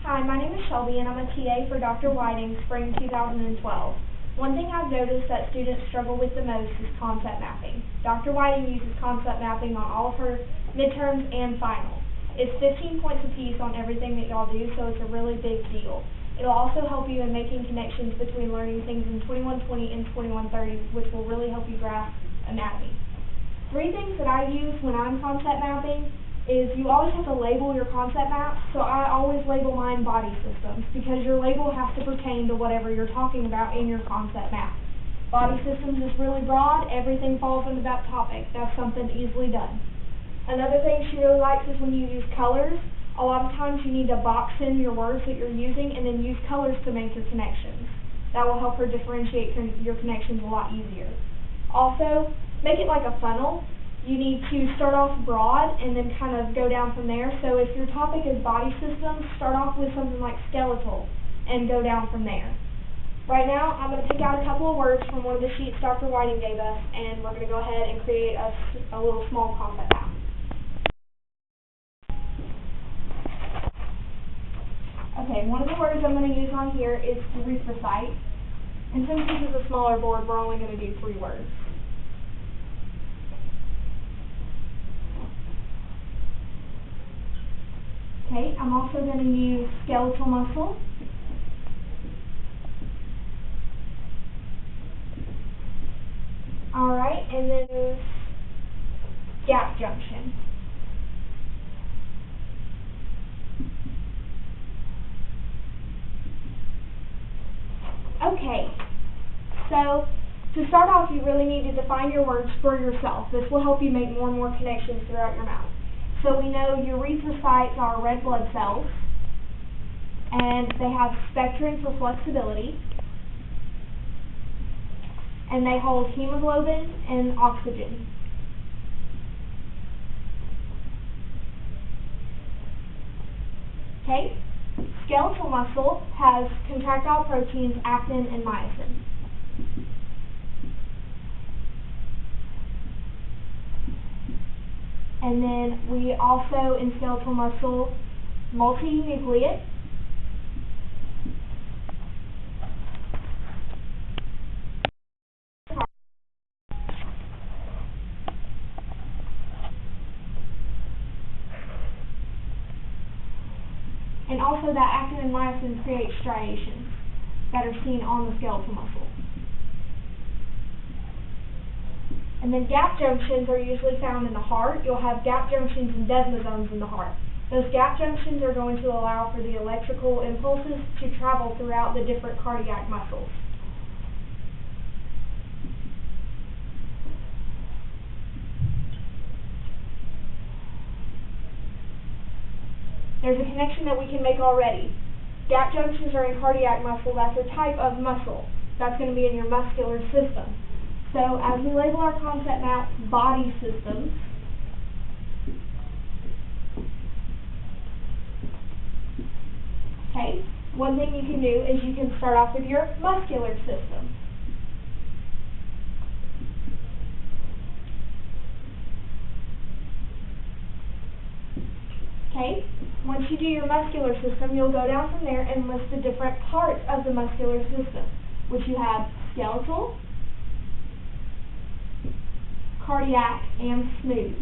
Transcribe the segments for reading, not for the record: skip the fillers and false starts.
Hi, my name is Shelby, and I'm a TA for Dr. Whiting, spring 2012. One thing I've noticed that students struggle with the most is concept mapping. Dr. Whiting uses concept mapping on all of her midterms and finals. It's 15 points apiece on everything that y'all do, so it's a really big deal. It'll also help you in making connections between learning things in 2120 and 2130, which will really help you grasp anatomy. 3 things that I use when I'm concept mapping is you always have to label your concept maps, so I always label mine body systems because your label has to pertain to whatever you're talking about in your concept map. Body systems is really broad, everything falls under that topic. That's something easily done. Another thing she really likes is when you use colors. A lot of times you need to box in your words that you're using and then use colors to make your connections. That will help her differentiate your connections a lot easier. Also, make it like a funnel. You need to start off broad and then kind of go down from there. So if your topic is body systems, start off with something like skeletal and go down from there. Right now, I'm going to pick out a couple of words from one of the sheets Dr. Whiting gave us, and we're going to go ahead and create a little small concept map. Okay, one of the words I'm going to use on here is erythrocyte. And since this is a smaller board, we're only going to do 3 words. Okay, I'm also going to use skeletal muscle. Alright, and then gap junction. Okay, so to start off, you really need to define your words for yourself. This will help you make more and more connections throughout your mouth. So we know erythrocytes are red blood cells, and they have spectrin for flexibility, and they hold hemoglobin and oxygen. Okay, skeletal muscle has contractile proteins, actin and myosin. And then we also, in skeletal muscle, multinucleate. And also that actin and myosin create striations that are seen on the skeletal muscle. And then gap junctions are usually found in the heart. You'll have gap junctions and desmosomes in the heart. Those gap junctions are going to allow for the electrical impulses to travel throughout the different cardiac muscles. There's a connection that we can make already. Gap junctions are in cardiac muscle. That's a type of muscle. That's going to be in your muscular system. So as we label our concept map body systems, okay, one thing you can do is you can start off with your muscular system. Okay, once you do your muscular system, you'll go down from there and list the different parts of the muscular system, which you have skeletal, cardiac, and smooth.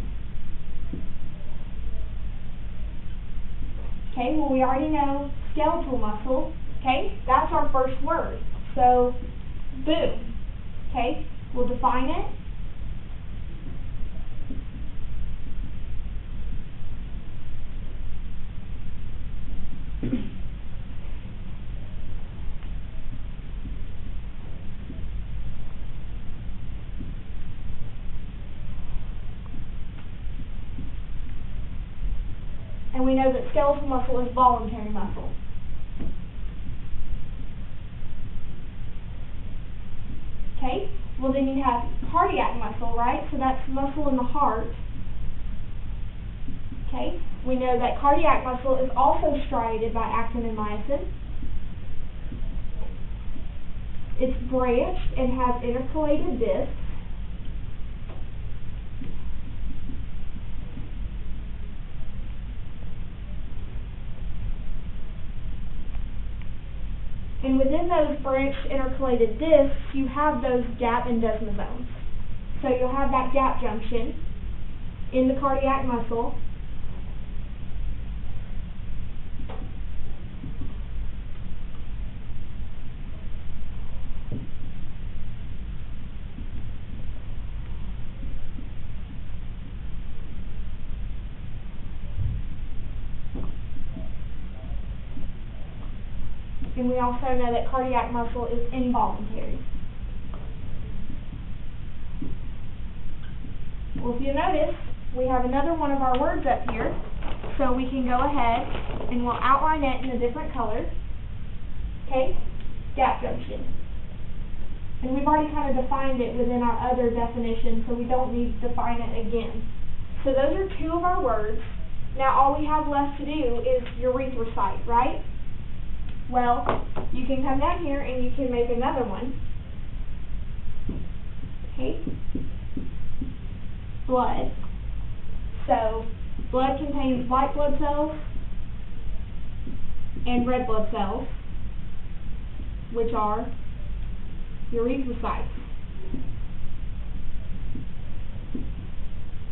Okay, well we already know skeletal muscle, okay, that's our first word. So, boom, okay, we'll define it. And we know that skeletal muscle is voluntary muscle. Okay, well then you have cardiac muscle, right? So that's muscle in the heart. Okay, we know that cardiac muscle is also striated by actin and myosin. It's branched and has intercalated discs. And within those branched intercalated discs, you have those gap and desmosomes. So you'll have that gap junction in the cardiac muscle. And we also know that cardiac muscle is involuntary. Well, if you notice, we have another one of our words up here, so we can go ahead and we'll outline it in a different color. Okay? Gap junction. And we've already kind of defined it within our other definition, so we don't need to define it again. So those are two of our words. Now all we have left to do is erythrocyte, right? Well, you can come down here and you can make another one. Okay? Blood. So, blood contains white blood cells and red blood cells, which are erythrocytes.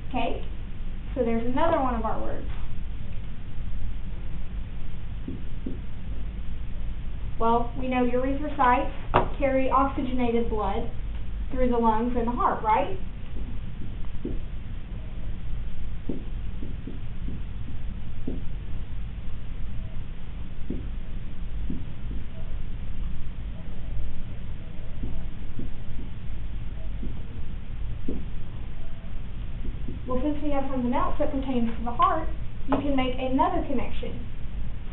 Okay? So there's another one of our words. Well, we know erythrocytes carry oxygenated blood through the lungs and the heart, right? Well, since we have something else that pertains to the heart, you can make another connection.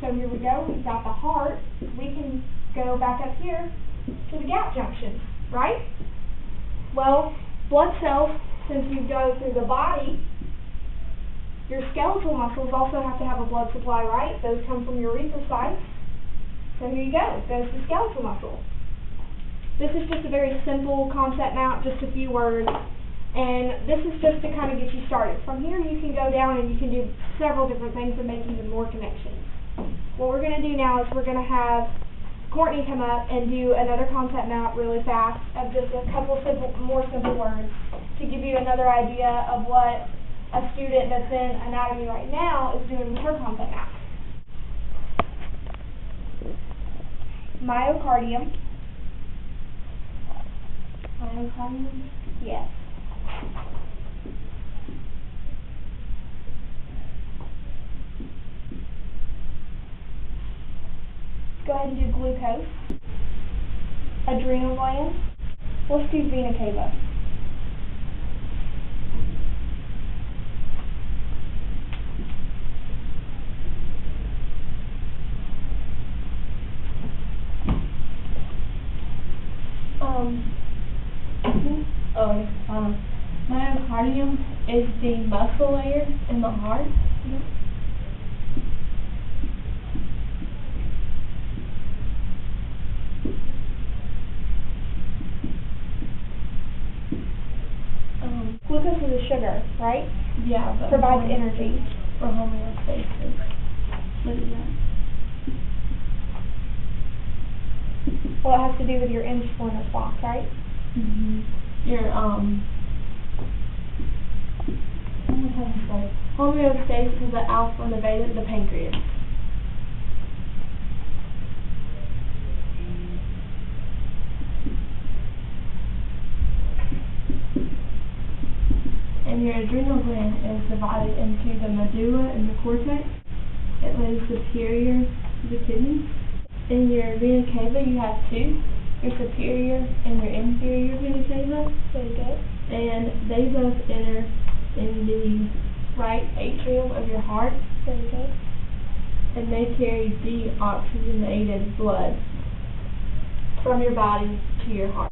So here we go, we've got the heart. We can go back up here to the gap junction, right? Well, blood cells, since you go through the body, your skeletal muscles also have to have a blood supply, right? Those come from your erythrocytes. So here you go, there's the skeletal muscle. This is just a very simple concept map, just a few words. And this is just to kind of get you started. From here you can go down and you can do several different things and make even more connections. What we're going to do now is we're going to have Courtney come up and do another concept map really fast of just a couple more simple words to give you another idea of what a student that's in anatomy right now is doing with her concept map. Myocardium. Myocardium? Yes. Go ahead and do glucose. Adrenal gland. Let's do vena cava. Myocardium is the muscle layer in the heart. Glucose is a sugar, right? Yeah, but provides energy. For homeostasis. What is that? Well, it has to do with your insulin response, right? Your homeostasis is the alpha and the beta, the pancreas. And your adrenal gland is divided into the medulla and the cortex. It lays superior to the kidneys. In your vena cava, you have two, your superior and your inferior vena cava. Very good. And they both enter in the right atrium of your heart. Very good. And they carry deoxygenated blood from your body to your heart.